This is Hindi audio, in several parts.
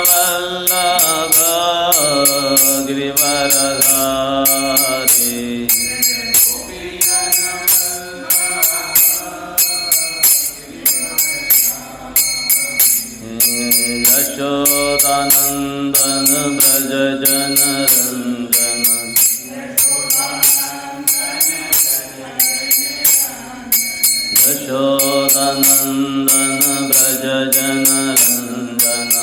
वल्लभ गिरिवरधारी यशोदानंदन व्रज जनरंजन यशोदानंदन व्रज जनरंजन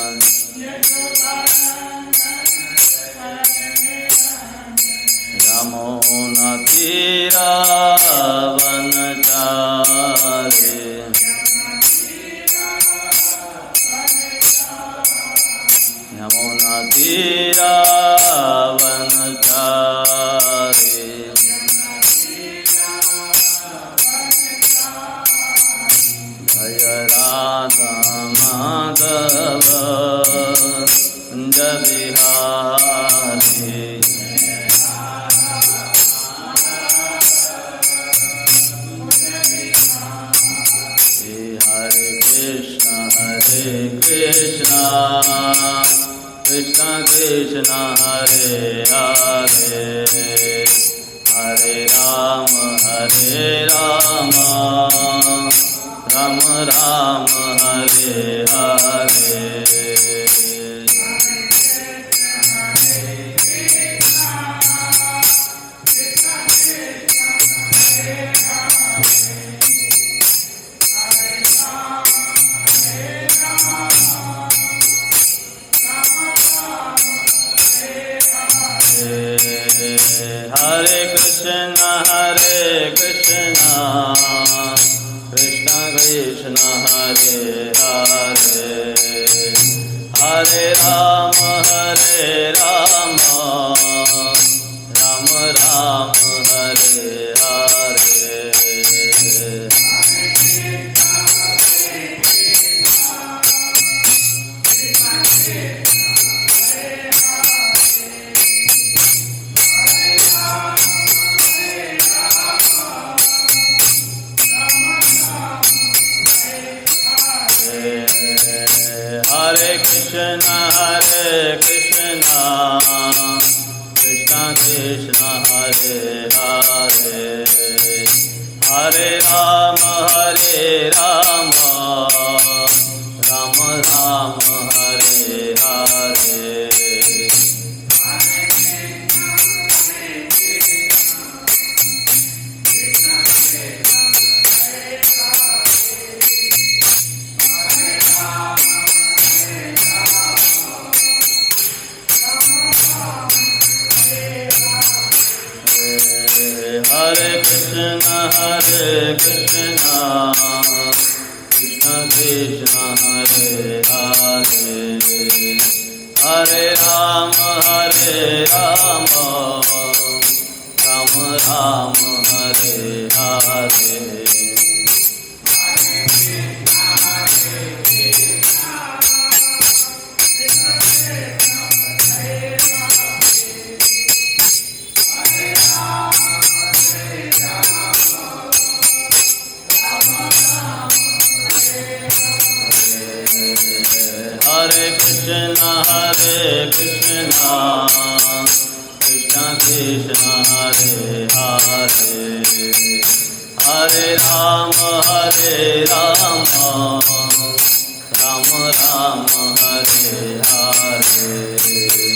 यमुनातीरावनचारि यमुनातीरावनचारि जय राधा माधव कुंज बिहारी हरे Krishna Krishna Krishna Hare Hare Hare Ram Ram Ram Hare Hare Hare Krishna Krishna Krishna Hare Hare Hare Ram Ram Ram Hare Hare Hare Krishna Krishna Krishna Hare Hare Hare Ram Ram Ram Hare Hare Hare Krishna Krishna Krishna Hare Hare Hare Ram Ram Ram Hare Hare Hare Krishna Krishna Krishna Hare Hare Hare Ram Ram Ram Hare Hare Hare Krishna Krishna Krishna Hare Hare Hare Ram Ram Ram Hare Hare Hare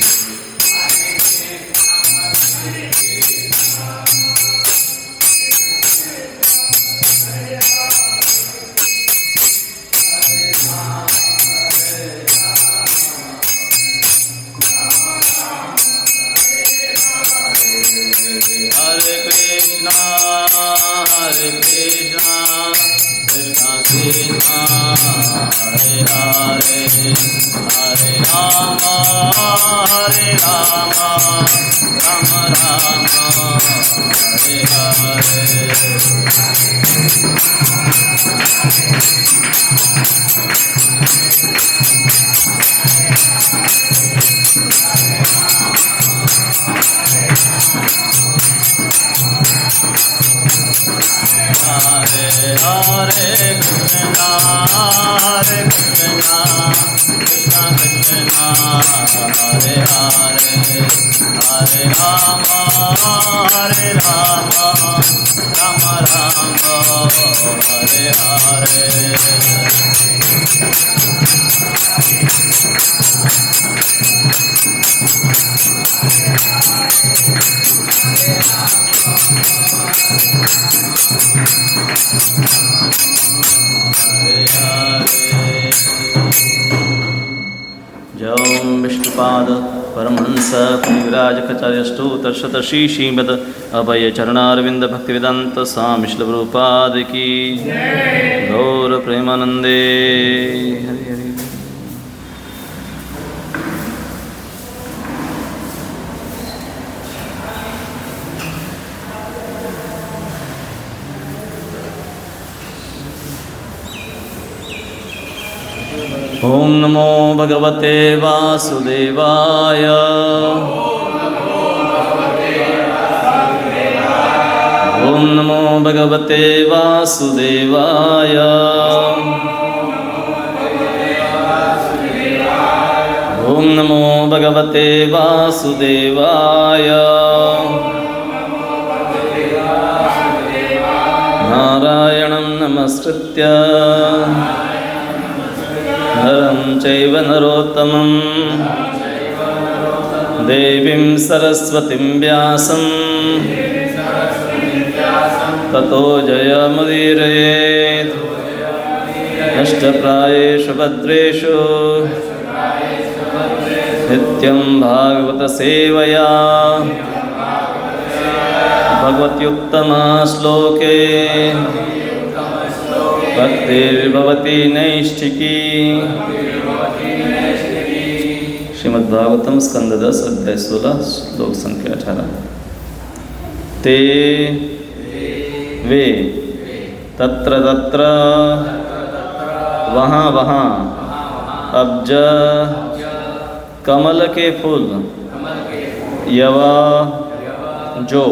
Krishna Krishna Hare Hare, Hare Rama, Hare Rama, Rama Rama, Hare Hare. जय विष्णुपाद परमहंस परिव्राजकाचार्यष्टोत्तरशत श्री श्रीमद अभय चरणारविंद भक्तिवेदांत स्वामी श्रील प्रभुपाद की गौर प्रेमानंदे। हरि हरि। ओम नमो भगवते वासुदेवाय। ओम नमो भगवते वासुदेवाय। ओम नमो भगवते वासुदेवाय। नारायणं नमस्कृत्य नरं चैव नरोत्तमं देवीं सरस्वतीं व्यासं ततो जयमुदीरयेत्। नष्टप्रायेषु भद्रेषु नित्यं भागवतसेवया भगवत्युत्तमा श्लोके भक्तिर्भवति नैष्ठिकी। श्रीमद्भागवतम स्कंद 10 अध्याय 16 श्लोक संख्या 18। ते वे तत्र तत्र वहाँ वहाँ अब्ज कमल के फूल यव जो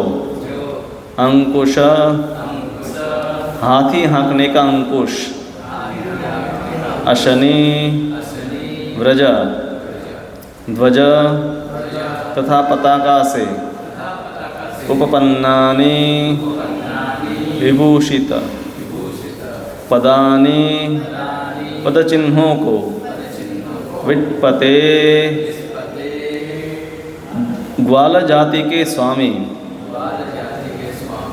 अंकुश हाथी हाँकने का अंकुश अशनि व्रज ध्वज तथा पताका से उपपन्नानि विभूषित पदानि पदचिन्हों को विट्पते ग्वाल जाति के स्वामी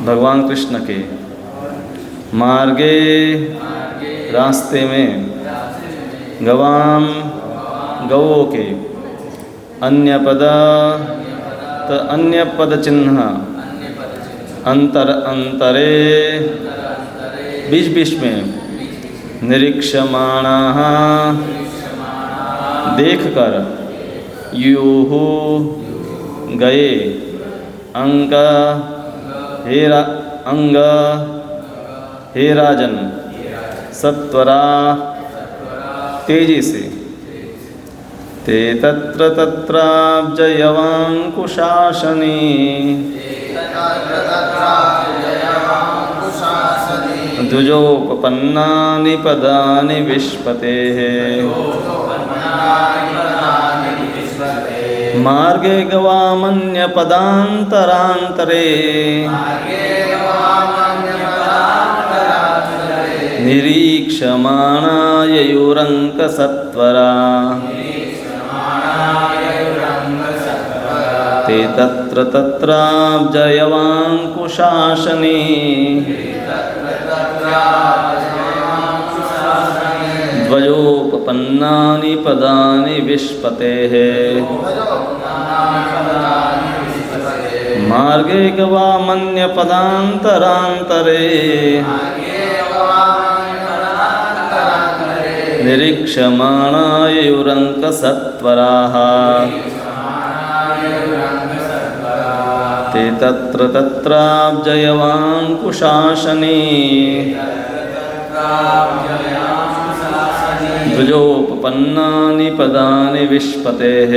भगवान कृष्ण के मार्गे रास्ते में गवाम गवों के अन्य पद चिन्ह अंतर अंतरे बीच बीच में निरीक्षमाणा देखकर यूहु गए अंग हे राजन सत्वरा तेजी से। ते तत्र तत्राब्जयवांकुशासनी द्विजोपपन्नानि पदानि विष्पतेः। मार्गे गवामन्य पदान्तरान्तरे निरीक्षमाणा ययुरङ्कसत्वरा। ते तत्र तत्राब्जयवांकुशासनी द्वयोपपन्नानि पदानि विष्पतेः। मार्गे गवामन्य पदान्तरान्तरे निरीक्षमाणा ययुरङ्कसत्वराः। ते तत्र तत्राब्जयवांकुशासनी द्विजोपपन्नानि पदानि विष्पतेः।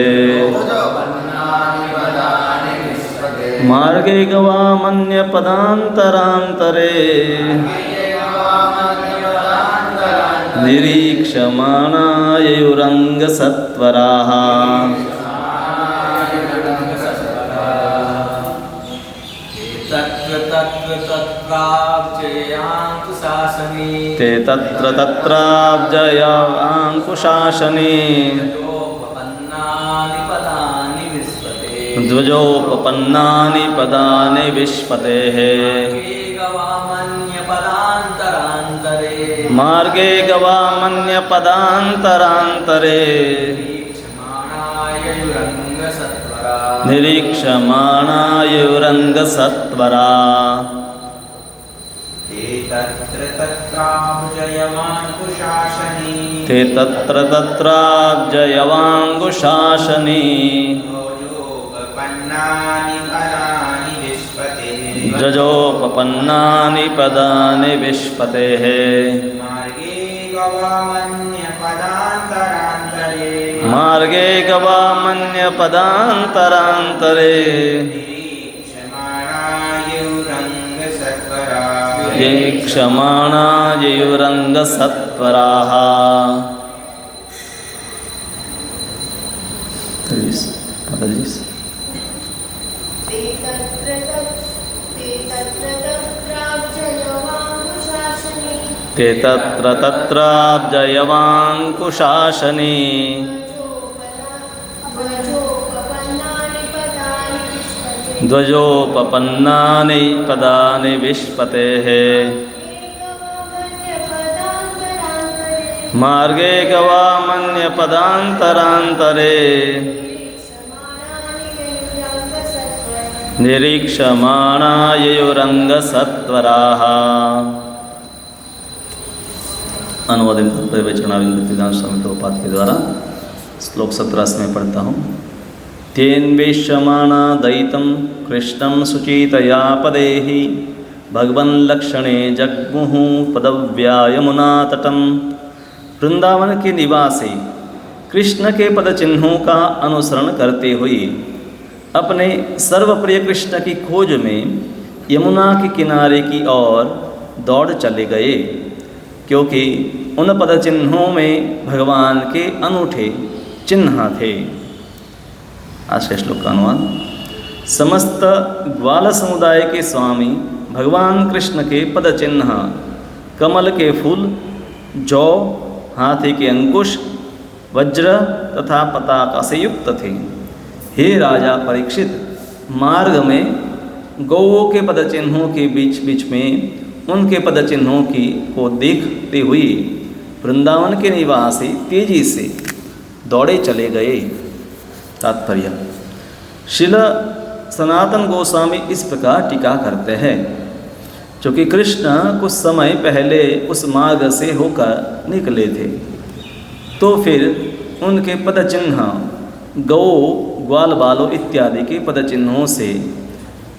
मार्गे गवामन्य पदान्तरान्तरे निरीक्षमाणा ययुरङ्गसत्वराः ते तत्र तत्राब्जयाङ्कुशासने ध्वजोपपन्नानि पदानि विश्पतेः मार्गे गवामन्यपदान्तरान्तरे निरीक्षमाणा ययुरङ्गसत्वरा ते तत्र तत्राब्जयाङ्कुशासने ध्वजोपपन्नानि पदानि विश्पतेः मार्गे गवामन्यपदान्तरान्तरे यीक्षमाणा ययुरङ्गसत्वराः। ते तत्र तत्राब्जयाङ्कुशासने ध्वजोपपन्नानि पदानि विश्पतेः मार्गे गवामन्यपदान्तरान्तरे निरीक्षमाणा ययुरङ्गसत्वराः। अनुवादित प्रवचनाविंद भक्तिवेदांत स्वामी प्रभुपाद के द्वारा श्लोक 17 में पढ़ता हूँ। तेन्वेष्यमाणा दयितं कृष्णं सुचितया पदेहि भगवन्लक्षणे जग्मुः पदव्यायमुनातटं। वृंदावन के निवासी कृष्ण के पद चिन्हों का अनुसरण करते हुए अपने सर्वप्रिय कृष्ण की खोज में यमुना के किनारे की ओर दौड़ चले गए, क्योंकि उन पद चिन्हों में भगवान के अनूठे चिन्ह थे। आज के श्लोक का अनुवाद। समस्त ग्वाल समुदाय के स्वामी भगवान कृष्ण के पद चिन्ह कमल के फूल, जौ, हाथी के अंकुश, वज्र तथा पताका से युक्त थे। हे राजा परीक्षित, मार्ग में गौओं के पद चिन्हों के बीच बीच में उनके पद चिन्हों की को देखते हुए वृंदावन के निवासी तेजी से दौड़े चले गए। तात्पर्य। श्रील सनातन गोस्वामी इस प्रकार टीका करते हैं, क्योंकि कृष्ण कुछ समय पहले उस मार्ग से होकर निकले थे, तो फिर उनके पद चिन्ह गौ, ग्वाल बालों इत्यादि के पद चिन्हों से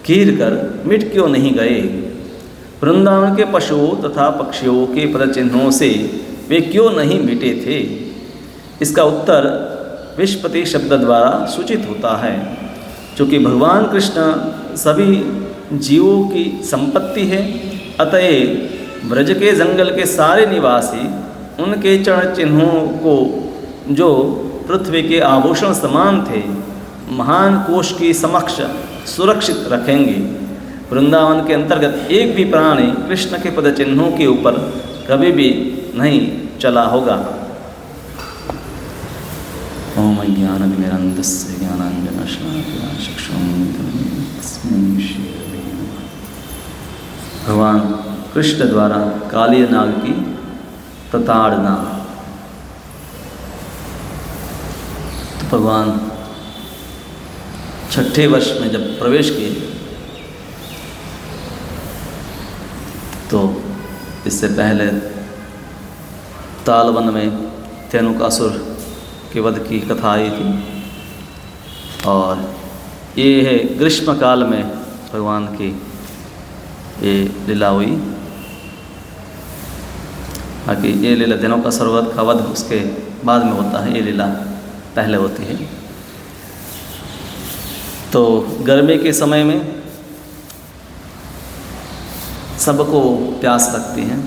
कीर कर मिट क्यों नहीं गए? वृंदावन के पशुओं तथा पक्षियों के पद चिन्हों से वे क्यों नहीं मिटे थे? इसका उत्तर विश्पति शब्द द्वारा सूचित होता है, क्योंकि भगवान कृष्ण सभी जीवों की संपत्ति है। अतएव ब्रज के जंगल के सारे निवासी उनके चरण चिन्हों को, जो पृथ्वी के आभूषण समान थे, महान कोश की समक्ष सुरक्षित रखेंगे। वृंदावन के अंतर्गत एक भी प्राणी कृष्ण के पद चिन्हों के ऊपर कभी भी नहीं चला होगा। ओम ज्ञानतिमिरन्धस्य ज्ञानाञ्जनशलाकया चक्षुरुन्मिलितं तस्मै श्री भगवान कृष्ण द्वारा काली नाग की प्रताड़ना। तो भगवान छठे वर्ष में जब प्रवेश किए तो इससे पहले तालवन में धेनुकासुर के वध की कथा आई थी, और ये है ग्रीष्म काल में भगवान की ये लीला हुई। बाकी ये लीला धेनुकासुर वध का वध उसके बाद में होता है, ये लीला पहले होती है। तो गर्मी के समय में सबको प्यास लगती है,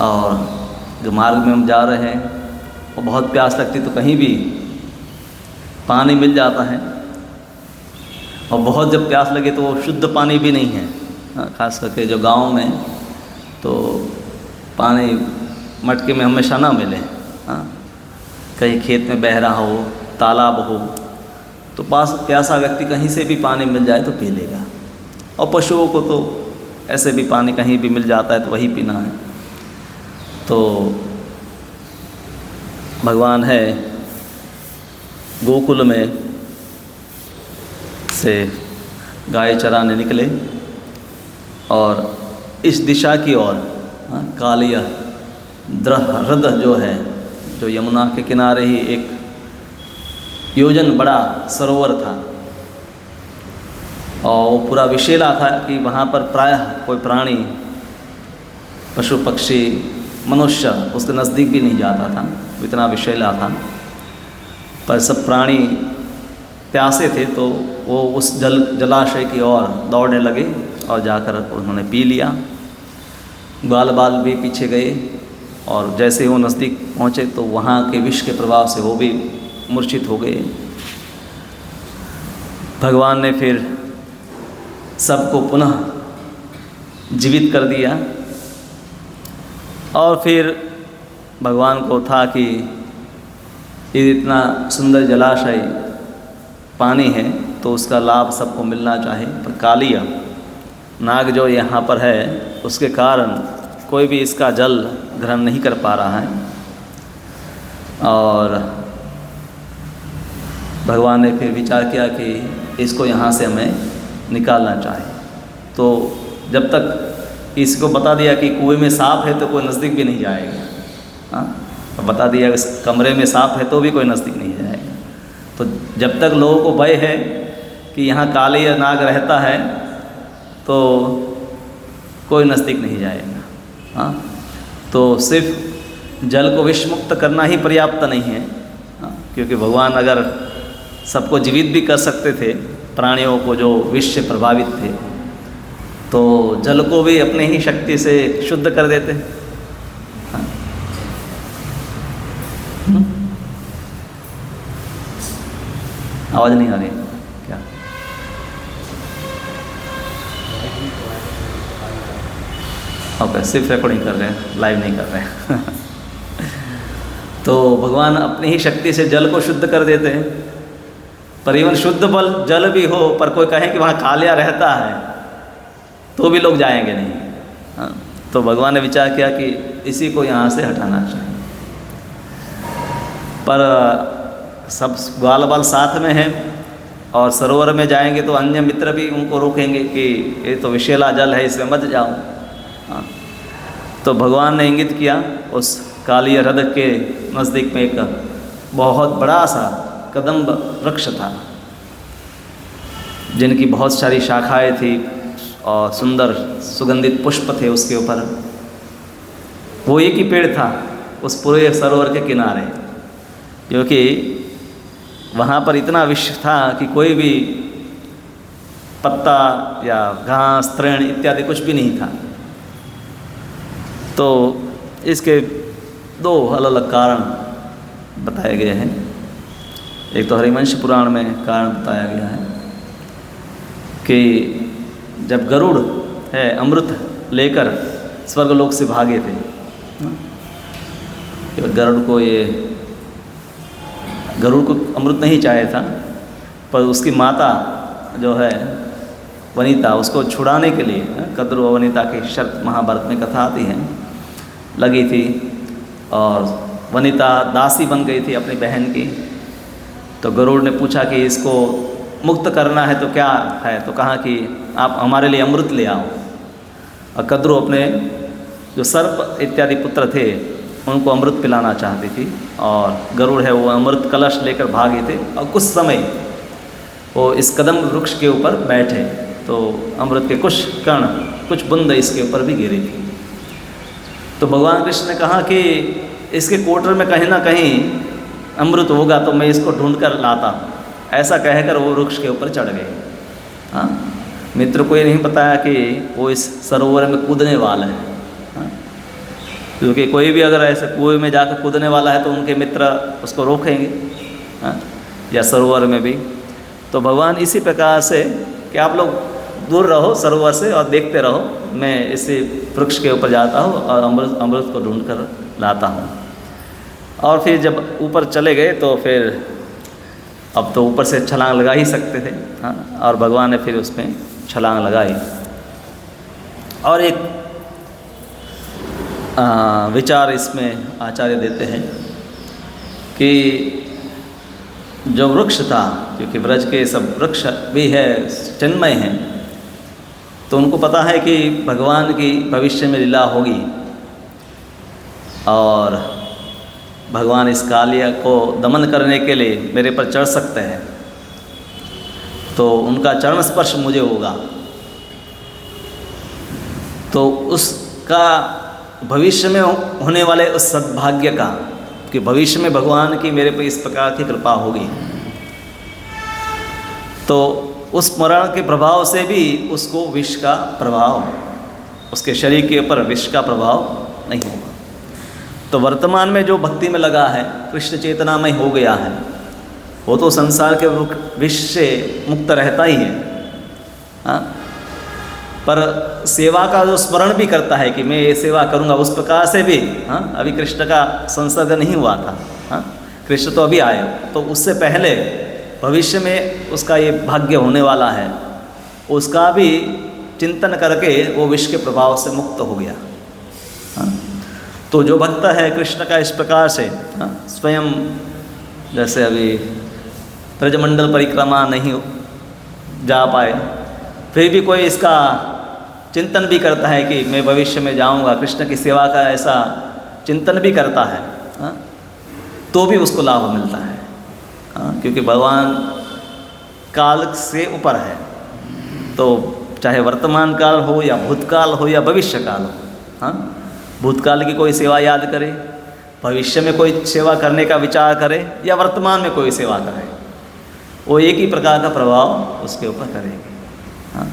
और जो मार्ग में हम जा रहे हैं और बहुत प्यास लगती तो कहीं भी पानी मिल जाता है, और बहुत जब प्यास लगे तो वो शुद्ध पानी भी नहीं है। ख़ास करके जो गांव में तो पानी मटके में हमेशा ना मिले। कहीं खेत में बह रहा हो, तालाब हो, तो प्यासा व्यक्ति कहीं से भी पानी मिल जाए तो पी लेगा। और पशुओं को तो ऐसे भी पानी कहीं भी मिल जाता है तो वही पीना है। तो भगवान है गोकुल में से गाय चराने निकले और इस दिशा की ओर कालिया ह्रद जो है, जो यमुना के किनारे ही एक योजन बड़ा सरोवर था और वो पूरा विशेला था कि वहाँ पर प्रायः कोई प्राणी, पशु पक्षी, मनुष्य उसके नज़दीक भी नहीं जाता था, इतना विशेला था। पर सब प्राणी प्यासे थे तो वो उस जलाशय की ओर दौड़ने लगे और जाकर उन्होंने पी लिया। ग्वाल बाल भी पीछे गए और जैसे वो नज़दीक पहुँचे तो वहाँ के विष के प्रभाव से वो भी मूर्छित हो गए। भगवान ने फिर सबको पुनः जीवित कर दिया और फिर भगवान को था कि ये इतना सुंदर जलाशय पानी है तो उसका लाभ सबको मिलना चाहिए। पर कालिया नाग जो यहाँ पर है उसके कारण कोई भी इसका जल ग्रहण नहीं कर पा रहा है और भगवान ने फिर विचार किया कि इसको यहाँ से हमें निकालना चाहिए। तो जब तक इसको बता दिया कि कुएं में सांप है तो कोई नज़दीक भी नहीं जाएगा, बता दिया इस कमरे में सांप है तो भी कोई नज़दीक नहीं जाएगा। तो जब तक लोगों को भय है कि यहाँ काली या नाग रहता है तो कोई नज़दीक नहीं जाएगा। तो सिर्फ जल को विषमुक्त करना ही पर्याप्त नहीं है, क्योंकि भगवान अगर सबको जीवित भी कर सकते थे, प्राणियों को जो विष से प्रभावित थे, तो जल को भी अपने ही शक्ति से शुद्ध कर देते। आवाज़ नहीं आ रही क्या? ओके, सिर्फ रिकॉर्डिंग कर रहे हैं, लाइव नहीं कर रहे हैं। तो भगवान अपनी ही शक्ति से जल को शुद्ध कर देते हैं। पर इवन शुद्ध बल जल भी हो पर कोई कहे कि वहाँ कालिया रहता है तो भी लोग जाएंगे नहीं। तो भगवान ने विचार किया कि इसी को यहाँ से हटाना चाहिए। पर सब ग्वाल बाल साथ में हैं और सरोवर में जाएंगे तो अन्य मित्र भी उनको रोकेंगे कि ये तो विशेला जल है, इसमें मत जाओ। तो भगवान ने इंगित किया, उस काली ह्रद के नज़दीक में एक बहुत बड़ा सा कदम्ब वृक्ष था जिनकी बहुत सारी शाखाएं थी और सुंदर सुगंधित पुष्प थे उसके ऊपर। वो एक ही पेड़ था उस पूरे सरोवर के किनारे, क्योंकि वहाँ पर इतना विष था कि कोई भी पत्ता या घास तृण इत्यादि कुछ भी नहीं था। तो इसके दो अलग अलग कारण बताए गए हैं। एक तो हरिवंश पुराण में कारण बताया गया है कि जब गरुड़ है अमृत लेकर स्वर्गलोक से भागे थे, गरुड़ को अमृत नहीं चाहिए था, पर उसकी माता जो है वनिता उसको छुड़ाने के लिए कद्रु और वनिता की शर्त महाभारत में कथा आती है लगी थी और वनिता दासी बन गई थी अपनी बहन की। तो गरुड़ ने पूछा कि इसको मुक्त करना है तो क्या है, तो कहा कि आप हमारे लिए अमृत ले आओ। और कद्रु अपने जो सर्प इत्यादि पुत्र थे उनको अमृत पिलाना चाहती थी और गरुड़ है वो अमृत कलश लेकर भागे थे और कुछ समय वो इस कदम्ब वृक्ष के ऊपर बैठे तो अमृत के कुछ कण कुछ बूंद इसके ऊपर भी गिरी थी। तो भगवान कृष्ण ने कहा कि इसके कोटर में कहीं ना कहीं अमृत होगा तो मैं इसको ढूंढ कर लाता। ऐसा कहकर वो वृक्ष के ऊपर चढ़ गए। मित्र को ये नहीं बताया कि वो इस सरोवर में कूदने वाला है। क्योंकि कोई भी अगर ऐसे कुएं में जाकर कूदने वाला है तो उनके मित्र उसको रोकेंगे, हाँ, या सरोवर में भी। तो भगवान इसी प्रकार से कि आप लोग दूर रहो सरोवर से और देखते रहो, मैं इसी वृक्ष के ऊपर जाता हूँ और अमृत को ढूंढ कर लाता हूँ। और फिर जब ऊपर चले गए तो फिर अब तो ऊपर से छलांग लगा ही सकते थे, हाँ, और भगवान ने फिर उसमें छलांग लगाई। और एक विचार इसमें आचार्य देते हैं कि जो वृक्ष था, क्योंकि ब्रज के सब वृक्ष भी है चिन्मय हैं, तो उनको पता है कि भगवान की भविष्य में लीला होगी और भगवान इस कालिया को दमन करने के लिए मेरे पर चढ़ सकते हैं, तो उनका चरण स्पर्श मुझे होगा, तो उसका भविष्य में होने वाले उस सद्भाग्य का, कि भविष्य में भगवान की मेरे पर इस प्रकार की कृपा होगी, तो उस मरण के प्रभाव से भी उसको विष का प्रभाव, उसके शरीर के ऊपर विष का प्रभाव नहीं होगा। तो वर्तमान में जो भक्ति में लगा है, कृष्ण चेतनामय हो गया है, वो तो संसार के विष से मुक्त रहता ही है, हाँ, पर सेवा का जो स्मरण भी करता है कि मैं ये सेवा करूँगा, उस प्रकार से भी, हाँ, अभी कृष्ण का संसर्ग नहीं हुआ था, हाँ, कृष्ण तो अभी आए, तो उससे पहले भविष्य में उसका ये भाग्य होने वाला है, उसका भी चिंतन करके वो विष के प्रभाव से मुक्त हो गया, हाँ। तो जो भक्त है कृष्ण का इस प्रकार से, हाँ, स्वयं जैसे अभी ब्रजमंडल परिक्रमा नहीं जा पाए, फिर भी कोई इसका चिंतन भी करता है कि मैं भविष्य में जाऊंगा, कृष्ण की सेवा का ऐसा चिंतन भी करता है, हाँ, तो भी उसको लाभ मिलता है, हाँ, क्योंकि भगवान काल से ऊपर है। तो चाहे वर्तमान काल हो या भूतकाल हो या भविष्य काल हो, हाँ, भूतकाल की कोई सेवा याद करे, भविष्य में कोई सेवा करने का विचार करे या वर्तमान में कोई सेवा करे, वो एक ही प्रकार का प्रभाव उसके ऊपर करेंगे, हाँ।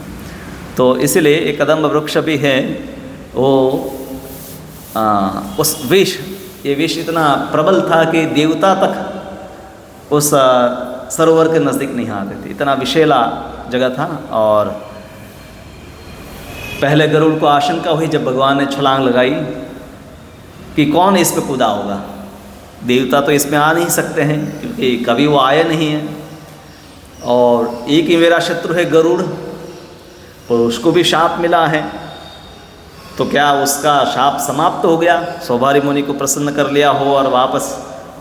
तो इसलिए एक कदम्ब वृक्ष भी है, वो उस विष, ये विष इतना प्रबल था कि देवता तक उस सरोवर के नज़दीक नहीं आते थे, इतना विषैला जगह था। और पहले गरुड़ को आशंका हुई जब भगवान ने छलांग लगाई कि कौन इस पे कूदा होगा, देवता तो इसमें आ नहीं सकते हैं क्योंकि कभी वो आए नहीं है, और एक ही मेरा शत्रु है गरुड़, और उसको भी शाप मिला है, तो क्या उसका शाप समाप्त हो गया? सौभारी मुनि को प्रसन्न कर लिया हो और वापस,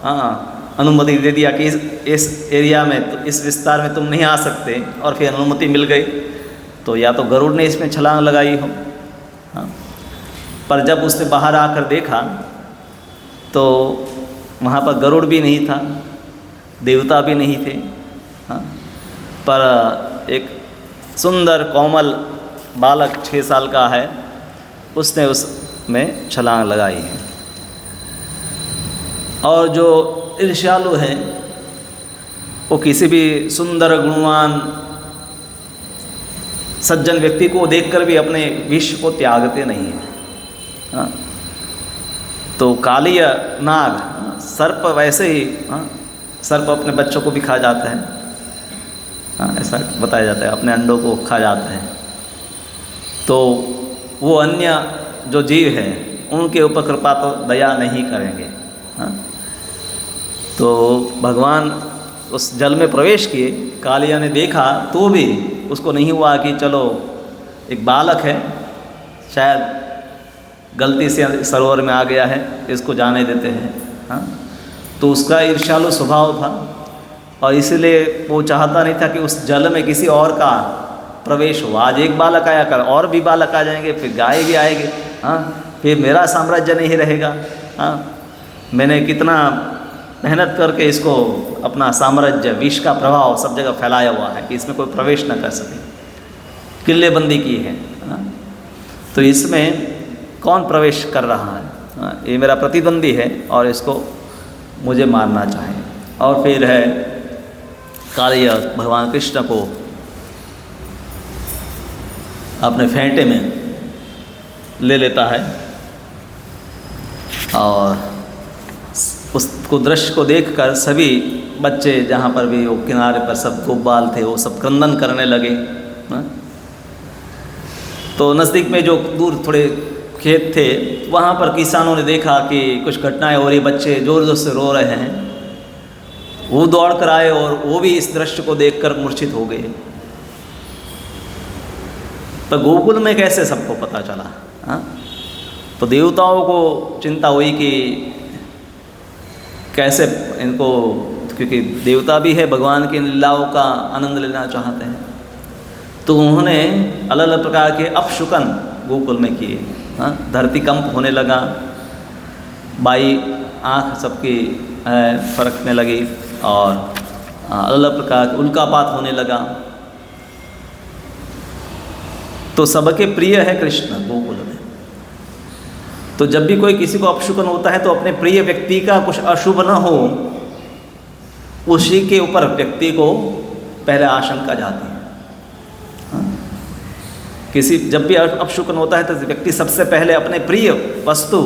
हाँ, अनुमति दे दिया कि इस एरिया में, तो इस विस्तार में तुम नहीं आ सकते, और फिर अनुमति मिल गई, तो या तो गरुड़ ने इसमें छलांग लगाई हो, हाँ। पर जब उसने बाहर आकर देखा तो वहाँ पर गरुड़ भी नहीं था, देवता भी नहीं थे, हाँ, पर एक सुंदर कोमल बालक 6 साल का है, उसने उसमें छलांग लगाई है। और जो ईर्ष्यालु हैं वो किसी भी सुंदर गुणवान सज्जन व्यक्ति को देखकर भी अपने विष को त्यागते नहीं हैं, हाँ। तो कालिय नाग, सर्प वैसे ही, हाँ, सर्प अपने बच्चों को भी खा जाता है, हाँ, ऐसा बताया जाता है, अपने अंडों को खा जाता है। तो वो अन्य जो जीव हैं उनके ऊपर कृपा तो दया नहीं करेंगे, हाँ। तो भगवान उस जल में प्रवेश किए, कालिया ने देखा तो भी उसको नहीं हुआ कि चलो एक बालक है, शायद गलती से सरोवर में आ गया है, इसको जाने देते हैं, हाँ। तो उसका ईर्ष्यालु स्वभाव था और इसलिए वो चाहता नहीं था कि उस जल में किसी और का प्रवेश हो। आज एक बालक आया, कर और भी बालक आ जाएंगे, फिर गाय भी आएगी, हाँ, फिर मेरा साम्राज्य नहीं रहेगा, हाँ। मैंने कितना मेहनत करके इसको अपना साम्राज्य, विष का प्रभाव सब जगह फैलाया हुआ है कि इसमें कोई प्रवेश न कर सके, किल्लेबंदी की है, हाँ। तो इसमें कौन प्रवेश कर रहा है, हाँ, ये मेरा प्रतिद्वंदी है और इसको मुझे मारना चाहे। और फिर है कालिया भगवान कृष्ण को अपने फेंटे में ले लेता है और उसको दृश्य को देखकर सभी बच्चे जहाँ पर भी वो किनारे पर सब गोपाल थे वो सब क्रंदन करने लगे। तो नज़दीक में जो दूर थोड़े खेत थे वहाँ पर किसानों ने देखा कि कुछ घटनाएं हो रही, बच्चे ज़ोर ज़ोर से रो रहे हैं। वो दौड़ कर आए और वो भी इस दृश्य को देखकर मूर्छित हो गए। तो गोकुल में कैसे सबको पता चला? हाँ, तो देवताओं को चिंता हुई कि कैसे इनको, क्योंकि देवता भी है, भगवान की लीलाओं का आनंद लेना चाहते हैं। तो उन्होंने अलग अलग प्रकार के अपशुकन गोकुल में किए। हाँ, धरती कंप होने लगा, बाई आँख सबकी फरकने लगी और अलग अलग प्रकार के उल्कापात होने लगा। तो सबके प्रिय है कृष्ण गोकुल में। तो जब भी कोई किसी को अपशुकन होता है तो अपने प्रिय व्यक्ति का कुछ अशुभ न हो, उसी के ऊपर व्यक्ति को पहले आशंका जाती है। हाँ? किसी जब भी अपशुकन होता है तो व्यक्ति सबसे पहले अपने प्रिय वस्तु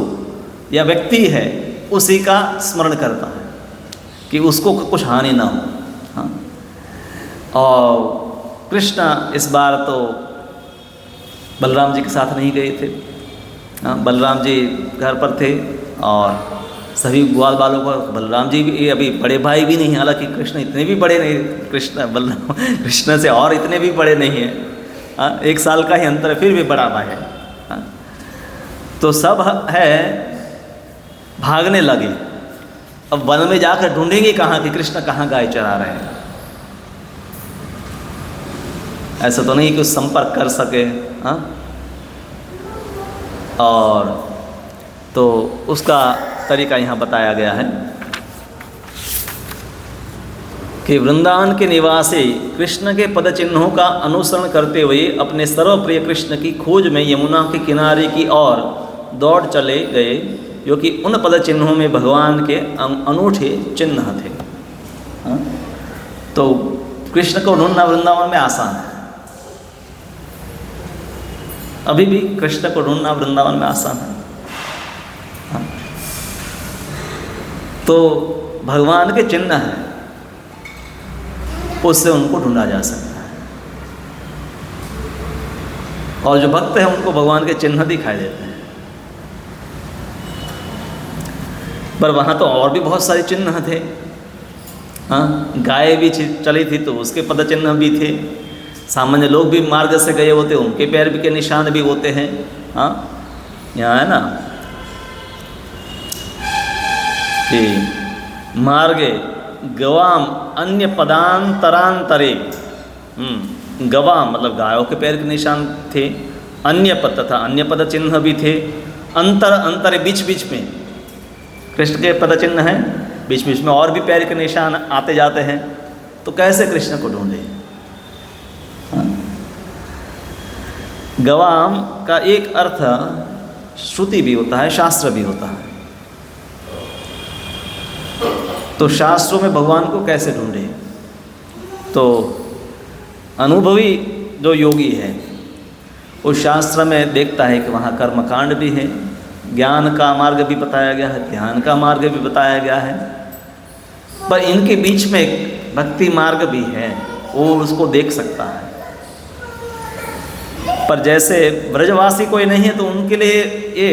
या व्यक्ति है उसी का स्मरण करता है कि उसको कुछ हानि ना हो। हाँ? और कृष्ण इस बार तो बलराम जी के साथ नहीं गए थे। हाँ, बलराम जी घर पर थे और सभी ग्वाल बालों को, बलराम जी भी अभी बड़े भाई भी नहीं हैं, हालांकि कृष्ण इतने भी बड़े नहीं, कृष्ण से और इतने भी बड़े नहीं हैं। हाँ, 1 साल का ही अंतर है, फिर भी बड़ा भाई है। हाँ, तो सब है भागने लगे। अब वन में जाकर ढूंढेंगे कहाँ कि कृष्ण कहाँ गाय चरा रहे हैं। ऐसा तो नहीं कि उस संपर्क कर सके। हाँ, और तो उसका तरीका यहाँ बताया गया है कि वृंदावन के निवासी कृष्ण के पद चिन्हों का अनुसरण करते हुए अपने सर्वप्रिय कृष्ण की खोज में यमुना के किनारे की ओर दौड़ चले गए, जो कि उन पद चिन्हों में भगवान के अनूठे चिन्ह थे। हाँ? तो कृष्ण को ढूंढना वृंदावन में आसान है। अभी भी कृष्ण को ढूंढना वृंदावन में आसान है। हाँ? तो भगवान के चिन्ह हैं, उससे उनको ढूंढा जा सकता है। और जो भक्त हैं उनको भगवान के चिन्ह दिखाई देते हैं। पर वहाँ तो और भी बहुत सारे चिन्ह थे। हाँ, गाय भी चली थी तो उसके पद चिन्ह भी थे। सामान्य लोग भी मार्ग से गए होते, उनके पैर भी के निशान भी होते हैं। हाँ, यहाँ है ना कि मार्गे गवाम अन्य पदांतरांतरे, गवाम मतलब गायों के पैर के निशान थे, अन्य पद तथा अन्य पद चिन्ह भी थे। अंतर अंतरे बीच बीच में कृष्ण के पद चिन्ह हैं, बीच बीच में और भी पैर के निशान आते जाते हैं। तो कैसे कृष्ण को ढूंढे? गवाम का एक अर्थ श्रुति भी होता है, शास्त्र भी होता है। तो शास्त्रों में भगवान को कैसे ढूंढे? तो अनुभवी जो योगी है उस शास्त्र में देखता है कि वहाँ कर्मकांड भी है, ज्ञान का मार्ग भी बताया गया है, ध्यान का मार्ग भी बताया गया है, पर इनके बीच में एक भक्ति मार्ग भी है, वो उसको देख सकता है। पर जैसे ब्रजवासी कोई नहीं है तो उनके लिए ये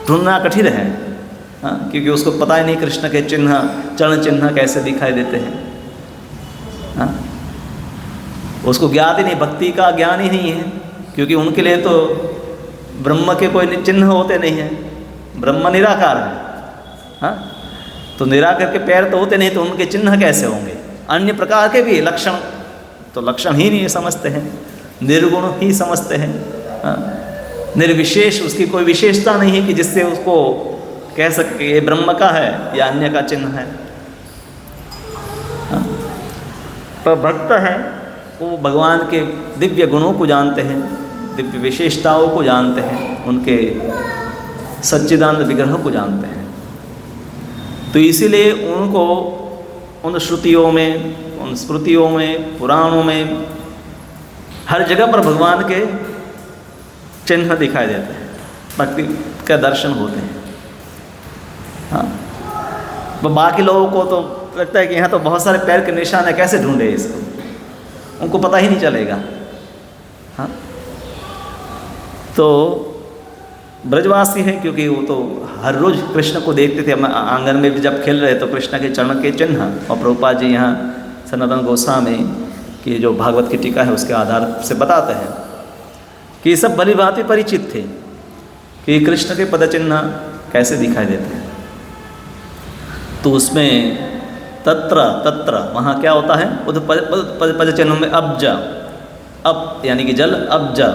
ढूंढना कठिन है। हाँ, क्योंकि उसको पता ही नहीं कृष्ण के चिन्ह, चरण चिन्ह कैसे दिखाई देते हैं। हाँ, उसको ज्ञात ही नहीं, भक्ति का ज्ञान ही नहीं है, क्योंकि उनके लिए तो ब्रह्म के कोई चिन्ह होते नहीं हैं। ब्रह्म निराकार है। हाँ, तो निराकार के पैर तो होते नहीं, तो उनके चिन्ह कैसे होंगे? अन्य प्रकार के भी लक्षण, तो लक्षण ही नहीं समझते हैं, निर्गुण ही समझते हैं। हाँ, निर्विशेष, उसकी कोई विशेषता नहीं है कि जिससे उसको कह सके ये ब्रह्म का है या अन्य का चिन्ह है। हाँ, पर भक्त है वो भगवान के दिव्य गुणों को जानते हैं, दिव्य विशेषताओं को जानते हैं, उनके सच्चिदानंद विग्रह को जानते हैं। तो इसीलिए उनको उन श्रुतियों में, उन स्मृतियों में, पुराणों में हर जगह पर भगवान के चिन्ह दिखाई देते हैं, भक्ति का दर्शन होते हैं। तो बाकी लोगों को तो लगता है कि यहाँ तो बहुत सारे पैर के निशान है, कैसे ढूंढे इसको, उनको पता ही नहीं चलेगा। हाँ, तो ब्रजवासी हैं क्योंकि वो तो हर रोज़ कृष्ण को देखते थे। आंगन में भी जब खेल रहे तो कृष्ण के चरण के चिन्ह, और प्रभुपाद जी यहाँ सनातन गोस्वामी की जो भागवत की टीका है उसके आधार से बताते हैं कि सब भली भांति परिचित थे कि कृष्ण के पद चिन्ह कैसे दिखाई देते हैं। तो उसमें तत्र तत्र वहाँ क्या होता है, उधर पद चिन्ह में अब्जा, अब यानी कि जल, अब्जा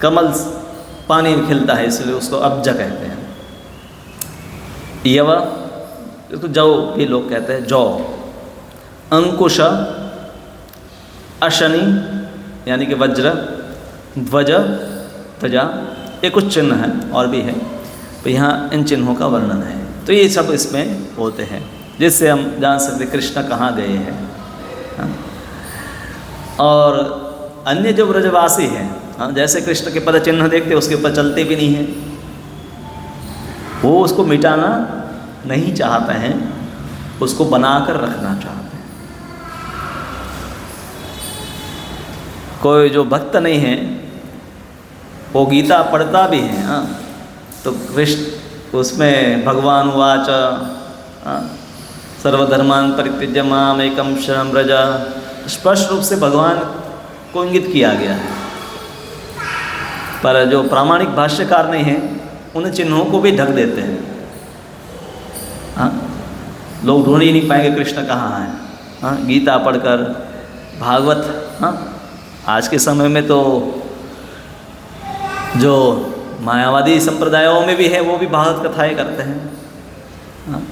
कमल पानी में खिलता है इसलिए उसको अब्जा कहते हैं। यव तो जौ भी लोग कहते हैं, जौ। अंकुश, अशनि यानी कि वज्र, ध्वज, ध्वजा, ये कुछ चिन्ह हैं और भी है। तो यहाँ इन चिन्हों का वर्णन है। तो ये सब इसमें होते हैं जिससे हम जान सकते कृष्ण कहाँ गए हैं। हाँ? और अन्य जो ब्रजवासी हैं, हाँ, जैसे कृष्ण के पद चिन्ह देखते उसके ऊपर चलते भी नहीं हैं, वो उसको मिटाना नहीं चाहते हैं, उसको बनाकर रखना चाहते हैं। कोई जो भक्त नहीं है वो गीता पढ़ता भी है, हाँ, तो कृष्ण उसमें भगवान वाच सर्वधर्मान परित्यज्य माम एकम शरणं व्रज, स्पष्ट रूप से भगवान को इंगित किया गया है। पर जो प्रामाणिक भाष्यकार नहीं हैं उन चिन्हों को भी ढक देते हैं। हाँ, लोग ढूंढ ही नहीं पाएंगे कृष्ण कहाँ है। हाँ, गीता पढ़कर, भागवत, हाँ, आज के समय में तो जो मायावादी संप्रदायों में भी है वो भी भागवत कथाएं करते हैं। हाँ,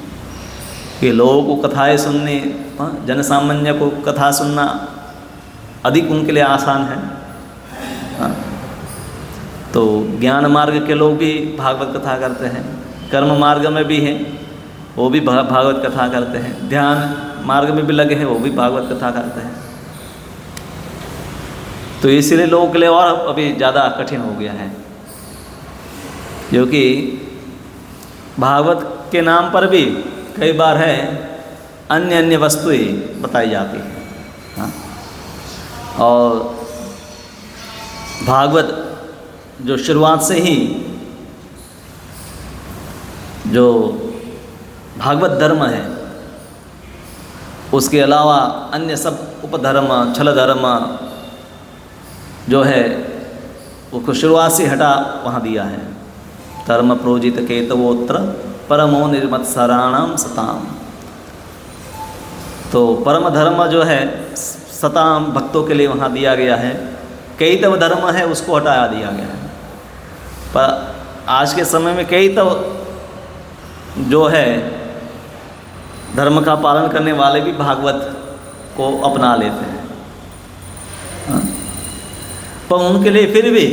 कि लोगों को कथाएं सुनने, हाँ, जनसामान्य को कथा सुनना अधिक उनके लिए आसान है। हाँ, तो ज्ञान मार्ग के लोग भी भागवत कथा करते हैं, कर्म मार्ग में भी हैं वो भी भागवत कथा करते हैं, ध्यान मार्ग में भी लगे हैं वो भी भागवत कथा करते हैं। तो इसीलिए लोगों के लिए और अभी ज़्यादा कठिन हो गया है, क्योंकि भागवत के नाम पर भी कई बार है अन्य अन्य वस्तुएं बताई जाती हैं। हाँ, और भागवत जो शुरुआत से ही जो भागवत धर्म है उसके अलावा अन्य सब उपधर्म, छल धर्म जो है वो शुरुआत से हटा वहाँ दिया है। धर्म प्रोजित केतवोत्र परमो निर्मत्सराणाम सताम। तो परम धर्म जो है सताम भक्तों के लिए वहाँ दिया गया है, केतव धर्म है उसको हटाया दिया गया है। पर आज के समय में केतव जो है धर्म का पालन करने वाले भी भागवत को अपना लेते हैं। हाँ? पर उनके लिए फिर भी,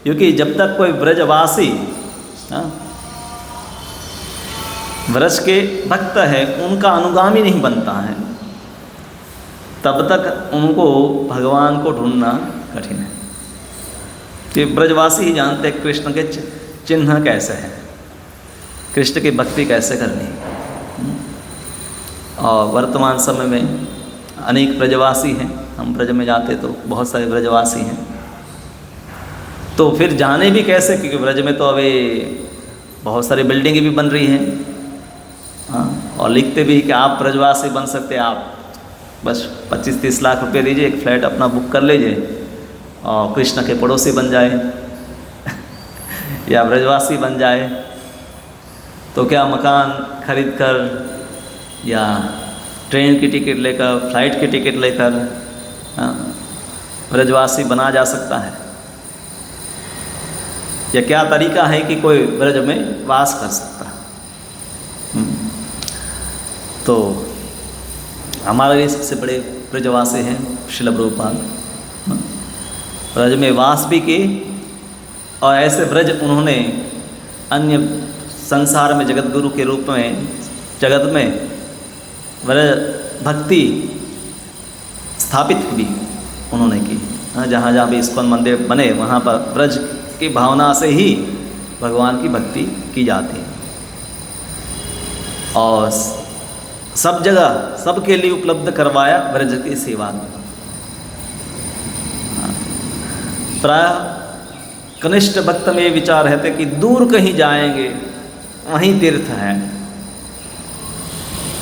क्योंकि जब तक कोई ब्रजवासी, हाँ, ब्रज के भक्त है उनका अनुगामी नहीं बनता है, तब तक उनको भगवान को ढूंढना कठिन है। कि ब्रजवासी ही जानते हैं कृष्ण के चिन्ह कैसे हैं, कृष्ण की भक्ति कैसे करनी है। और वर्तमान समय में अनेक ब्रजवासी हैं, हम ब्रज में जाते तो बहुत सारे ब्रजवासी हैं। तो फिर जाने भी कैसे, क्योंकि ब्रज में तो अभी बहुत सारी बिल्डिंगें भी बन रही हैं। हाँ, और लिखते भी कि आप ब्रजवासी बन सकते हैं, आप बस 25-30 लाख रुपए दीजिए, एक फ्लैट अपना बुक कर लीजिए और कृष्ण के पड़ोसी बन जाए या ब्रजवासी बन जाए। तो क्या मकान खरीद कर या ट्रेन की टिकट लेकर, फ्लाइट की टिकट लेकर ब्रजवासी बना जा सकता है? या क्या तरीका है कि कोई ब्रज में वास कर सकता है? तो हमारे लिए सबसे बड़े ब्रजवासी हैं श्रील प्रभुपाद। ब्रज में वास भी किए और ऐसे ब्रज उन्होंने अन्य संसार में जगत गुरु के रूप में जगत में ब्रज भक्ति स्थापित भी उन्होंने की। जहाँ जहाँ भी इस्कॉन मंदिर बने वहाँ पर ब्रज की भावना से ही भगवान की भक्ति की जाती है। और सब जगह सबके लिए उपलब्ध करवाया ब्रज की सेवा। प्राय कनिष्ठ भक्त में विचार रहते कि दूर कहीं जाएंगे वहीं तीर्थ है,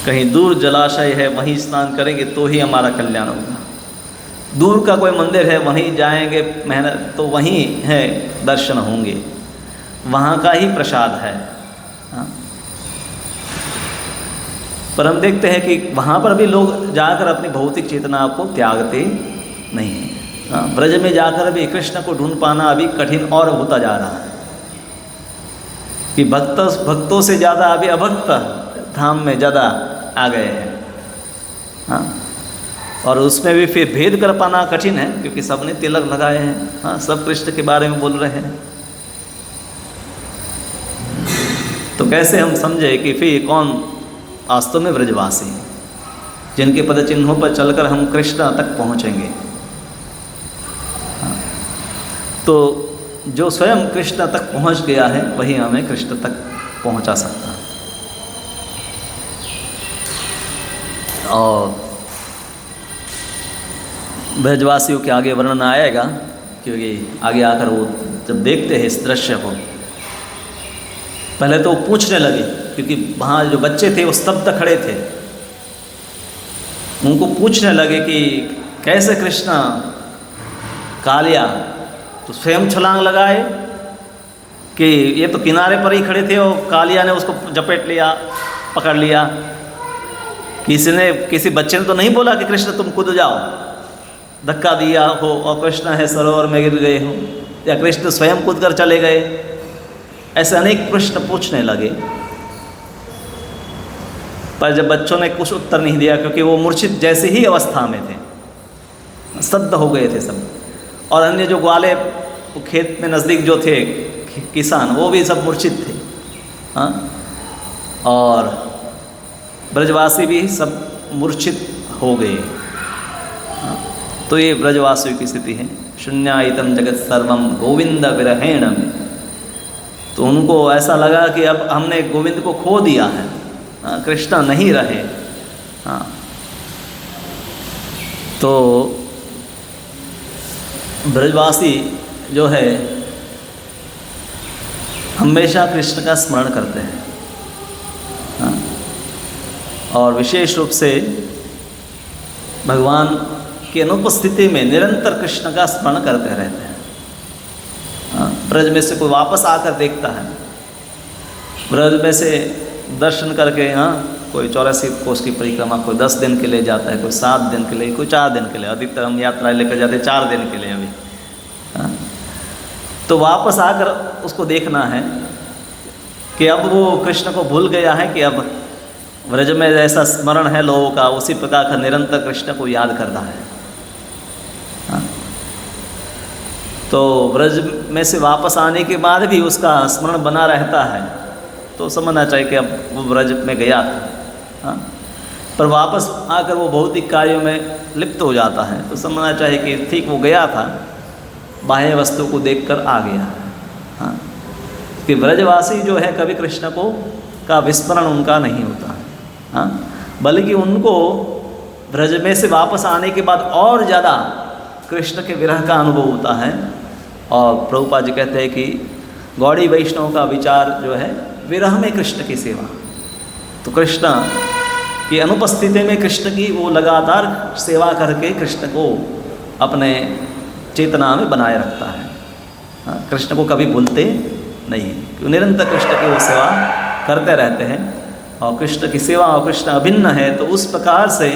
कहीं दूर जलाशय है वहीं स्नान करेंगे तो ही हमारा कल्याण होगा, दूर का कोई मंदिर है वहीं जाएंगे मेहनत तो वहीं है दर्शन होंगे, वहाँ का ही प्रसाद है। हाँ। पर हम देखते हैं कि वहाँ पर भी लोग जाकर अपनी भौतिक चेतना को त्यागते नहीं हैं। हाँ, ब्रज में जाकर भी कृष्ण को ढूंढ पाना अभी कठिन और होता जा रहा है कि भक्तों से ज़्यादा अभी अभक्त धाम में ज़्यादा आ गए हैं। हाँ, और उसमें भी फिर भेद कर पाना कठिन है क्योंकि सबने तिलक लगाए हैं। हाँ, सब कृष्ण के बारे में बोल रहे हैं, तो कैसे हम समझे कि फिर कौन वास्तव में ब्रजवासी हैं जिनके पद चिन्हों पर चलकर हम कृष्ण तक पहुँचेंगे। हाँ, तो जो स्वयं कृष्ण तक पहुँच गया है वही हमें कृष्ण तक पहुँचा सकता है। और ब्रजवासियों के आगे वर्णन आएगा क्योंकि आगे आकर वो जब देखते हैं इस दृश्य को, पहले तो वो पूछने लगे क्योंकि वहाँ जो बच्चे थे वो स्तब्ध खड़े थे, उनको पूछने लगे कि कैसे कृष्ण कालिया, तो स्वयं छलांग लगाए कि ये तो किनारे पर ही खड़े थे और कालिया ने उसको जपेट लिया, पकड़ लिया। किसी बच्चे ने तो नहीं बोला कि कृष्ण तुम कूद जाओ, धक्का दिया हो और कृष्ण है सरोवर में गिर गए हो, या कृष्ण स्वयं कूद कर चले गए। ऐसे अनेक प्रश्न पूछने लगे, पर जब बच्चों ने कुछ उत्तर नहीं दिया क्योंकि वो मूर्छित जैसे ही अवस्था में थे, स्तब्ध हो गए थे सब। और अन्य जो ग्वाले खेत में नज़दीक जो थे किसान, वो भी सब मूर्छित थे। हाँ, और ब्रजवासी भी सब मूर्छित हो गए। हाँ, तो ये ब्रजवासियों की स्थिति है। शून्यायतम जगत सर्वम गोविंद विरहेण। तो उनको ऐसा लगा कि अब हमने गोविंद को खो दिया है, कृष्ण नहीं रहे। हाँ, तो ब्रजवासी जो है हमेशा कृष्ण का स्मरण करते हैं। हाँ, और विशेष रूप से भगवान की अनुपस्थिति में निरंतर कृष्ण का स्मरण करते रहते हैं। हाँ, ब्रज में से कोई वापस आकर देखता है, ब्रज में से दर्शन करके, हाँ, कोई 84 कोस की परिक्रमा, कोई 10 दिन के लिए जाता है, कोई 7 दिन के लिए, कोई 4 दिन के लिए। अधिकतर हम यात्रा लेकर जाते 4 दिन के लिए अभी। हाँ, तो वापस आकर उसको देखना है कि अब वो कृष्ण को भूल गया है कि अब ब्रज में जैसा स्मरण है लोगों का, उसी प्रकार का निरंतर कृष्ण को याद करना है। हाँ, तो ब्रज में से वापस आने के बाद भी उसका स्मरण बना रहता है, तो समझना चाहिए कि अब वो ब्रज में गया था। हाँ, पर वापस आकर वो भौतिक कार्यों में लिप्त हो जाता है, तो समझना चाहिए कि ठीक वो गया था, बाह्य वस्तु को देखकर आ गया। हाँ, कि ब्रजवासी जो है कभी कृष्ण को का विस्मरण उनका नहीं होता। हाँ, बल्कि उनको ब्रज में से वापस आने के बाद और ज़्यादा कृष्ण के विरह का अनुभव होता है। और प्रभुपाद जी कहते हैं कि गौड़ी वैष्णव का विचार जो है विरह में कृष्ण की सेवा। तो कृष्ण की अनुपस्थिति में कृष्ण की वो लगातार सेवा करके कृष्ण को अपने चेतना में बनाए रखता है। हाँ, कृष्ण को कभी भूलते नहीं, क्यों निरंतर कृष्ण की वो सेवा करते रहते हैं। और कृष्ण की सेवा और कृष्ण अभिन्न है, तो उस प्रकार से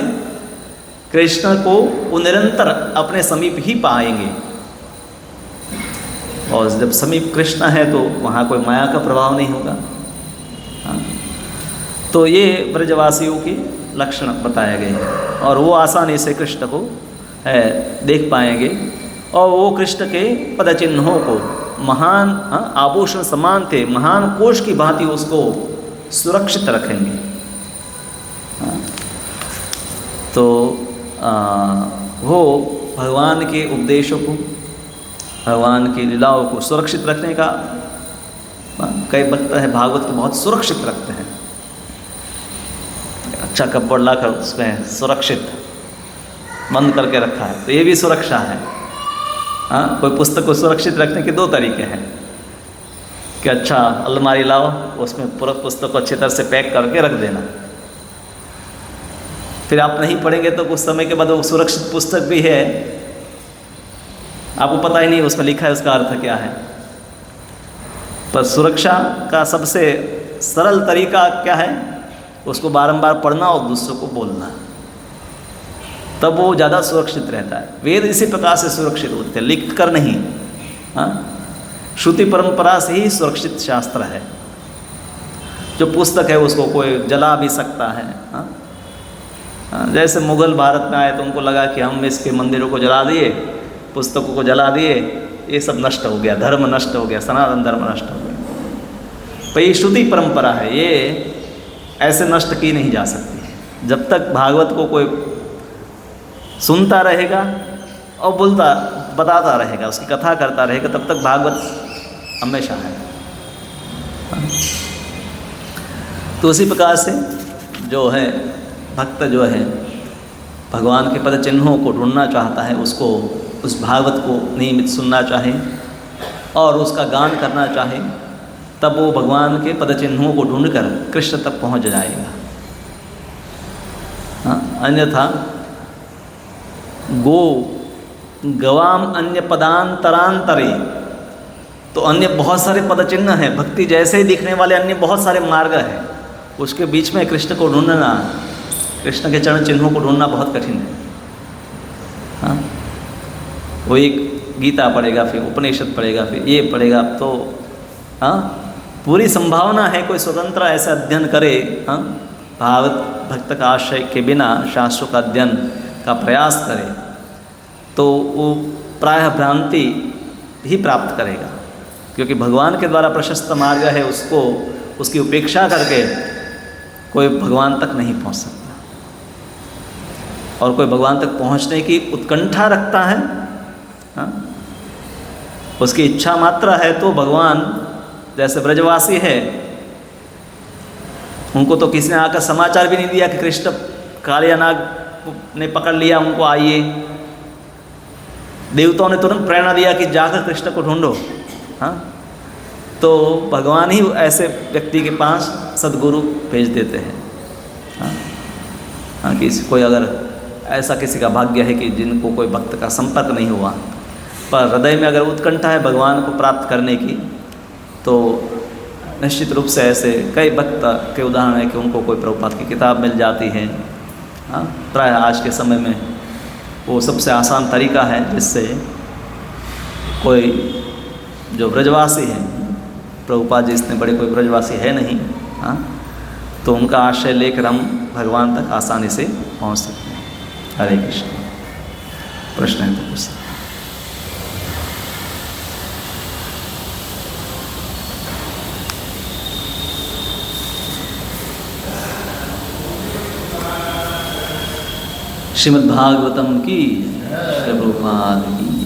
कृष्ण को वो निरंतर अपने समीप ही पाएंगे। और जब समीप कृष्ण है तो वहाँ कोई माया का प्रभाव नहीं होगा। हाँ, तो ये ब्रजवासियों के लक्षण बताए गए हैं, और वो आसानी से कृष्ण को देख पाएंगे। और वो कृष्ण के पद चिन्हों को महान आभूषण समान थे, महान कोश की भांति उसको सुरक्षित रखेंगे। हाँ, तो वो भगवान के उपदेशों को, भगवान की लीलाओं को सुरक्षित रखने का, कई भक्त है भागवत को बहुत सुरक्षित रखते हैं। अच्छा कपबोर्ड लाकर उसमें सुरक्षित बंद करके रखा है, तो ये भी सुरक्षा है। हाँ, कोई पुस्तक को सुरक्षित रखने के दो तरीके हैं कि अच्छा अलमारी लाओ, उसमें पूरा पुस्तक को अच्छी तरह से पैक करके रख देना, फिर आप नहीं पढ़ेंगे तो कुछ समय के बाद वो सुरक्षित पुस्तक भी है, आपको पता ही नहीं उसमें लिखा है उसका अर्थ क्या है। पर सुरक्षा का सबसे सरल तरीका क्या है? उसको बारंबार पढ़ना और दूसरों को बोलना, तब वो ज़्यादा सुरक्षित रहता है। वेद इसी प्रकार से सुरक्षित होते हैं, लिख कर नहीं। हाँ, श्रुति परंपरा से ही सुरक्षित शास्त्र है। जो पुस्तक है उसको कोई जला भी सकता है। हाँ, जैसे मुगल भारत में आए तो उनको लगा कि हम इसके मंदिरों को जला दिए, पुस्तकों को जला दिए, ये सब नष्ट हो गया, धर्म नष्ट हो गया, सनातन धर्म नष्ट हो गया। पर ये श्रुति परंपरा है, ये ऐसे नष्ट की नहीं जा सकती। जब तक भागवत को कोई सुनता रहेगा और बोलता बताता रहेगा, उसकी कथा करता रहेगा, तब तक भागवत हमेशा है। तो उसी प्रकार से जो है भक्त जो है भगवान के पद चिन्हों को ढूंढना चाहता है, उसको उस भागवत को नियमित सुनना चाहे और उसका गान करना चाहे, तब वो भगवान के पद चिन्हों को ढूंढकर कृष्ण तक पहुंच जाएगा। हाँ, अन्यथा गवाम अन्य पदांतरांतरे, तो अन्य बहुत सारे पद चिन्ह हैं, भक्ति जैसे ही दिखने वाले अन्य बहुत सारे मार्ग हैं, उसके बीच में कृष्ण को ढूंढना, कृष्ण के चरण चिन्हों को ढूंढना बहुत कठिन है। हाँ, वो एक गीता पढ़ेगा, फिर उपनिषद पढ़ेगा, फिर ये पढ़ेगा, तो हाँ पूरी संभावना है कोई स्वतंत्र ऐसा अध्ययन करे, हाँ भागवत भक्त का आश्रय के बिना शास्त्रों का अध्ययन का प्रयास करे, तो वो प्रायः भ्रांति ही प्राप्त करेगा। क्योंकि भगवान के द्वारा प्रशस्त मार्ग है, उसको उसकी उपेक्षा करके कोई भगवान तक नहीं पहुंच सकता। और कोई भगवान तक पहुंचने की उत्कंठा रखता है, हाँ, उसकी इच्छा मात्र है, तो भगवान जैसे ब्रजवासी है, उनको तो किसी ने आकर समाचार भी नहीं दिया कि कृष्ण कालिया नाग ने पकड़ लिया, उनको आइए। देवताओं ने तुरंत प्रेरणा दिया कि जाकर कृष्ण को ढूंढो। हाँ, तो भगवान ही ऐसे व्यक्ति के पास सद्गुरु भेज देते हैं। हाँ, हाँ, कोई अगर ऐसा किसी का भाग्य है कि जिनको कोई भक्त का संपर्क नहीं हुआ, पर हृदय में अगर उत्कंठा है भगवान को प्राप्त करने की, तो निश्चित रूप से ऐसे कई भक्त के उदाहरण है कि उनको कोई प्रभुपाद की किताब मिल जाती है। हाँ, प्राय आज के समय में वो सबसे आसान तरीका है जिससे कोई जो ब्रजवासी है, प्रभुपाद जी इतने बड़े कोई ब्रजवासी है नहीं, हाँ, तो उनका आश्रय लेकर हम भगवान तक आसानी से पहुँच सकते हैं। हरे कृष्ण। प्रश्न है तो पूछ सकते। श्रीमद्भागवतम की, प्रभुपाद की।